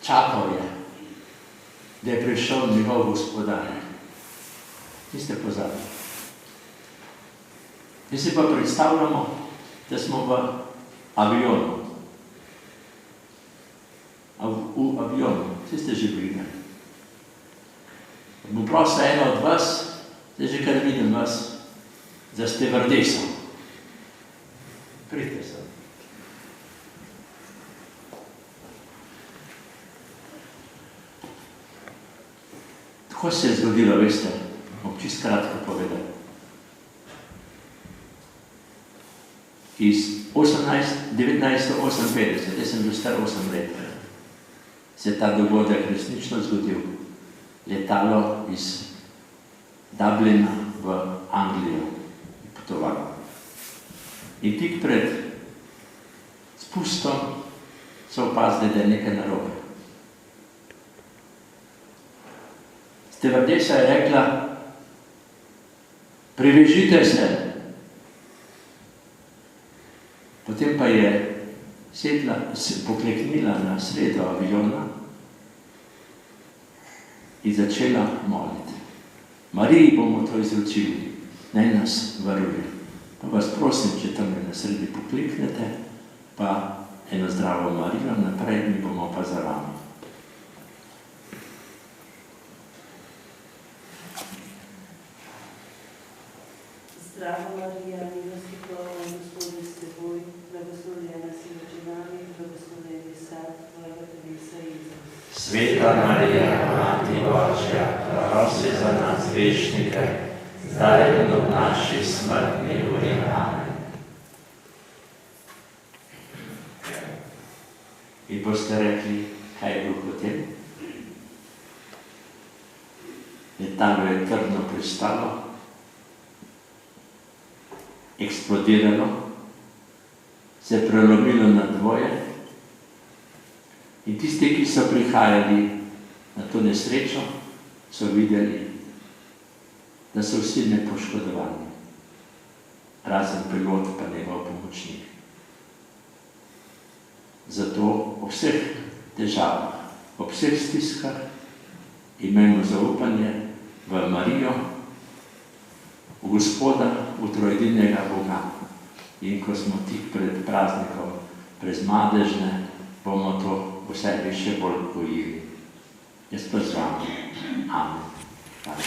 Čakal je, da je prišel njegov gospodar. Niste pozabili. Mi si pa predstavljamo, da smo v avionu. V avionu. Vsi ste že bili. Bom prosil eno od vas, zdaj že kar vidim vas, da ste vrdeso. Pridite se. Tako se je zgodilo, veste, bom čisto kratko povedal. Iz 1958, jaz sem bil star 8 let, se je ta dogodek resnično zgodil. Letalo iz Dublina v Anglijo je potovalo. In tik pred spustom so opazili, da je nekaj narobe. Stevardesa je rekla, privežite se. Potem pa je sedla, pokleknila na sredo aviona in začela moliti. Mariji bomo to izročili, naj nas varuje. Pa vas prosim, če tam na sredi pokleknete, pa eno zdravo Marijo, naprej mi bomo pa za vami. Zdravo Marija, milosti polna, Gospod je s teboj, blagoslovljena si med ženami, blagoslovljen je sad tvojega telesa Jezus. Sveta Marija, Mati Božja, prosi za nas grešnike, zdaj in ob naši smrtni uri. Amen. In boste rekli, kaj je bilo potem? Letalo je trdno pristalo, eksplodiralo, se je prelomilo na dvoje in tisti, ki so prihajali na to nesrečo, so videli, da so vsi nepoškodovani, razen pilot pa njegov pomočnik. Zato ob vseh težavah, ob vseh stiskah imejmo zaupanje v Marijo, v Gospoda, v trojedinega Boga. In ko smo tik pred praznikom prezmadežne, bomo to v sebi še bolj gojili. Jaz pa z vami. Amen.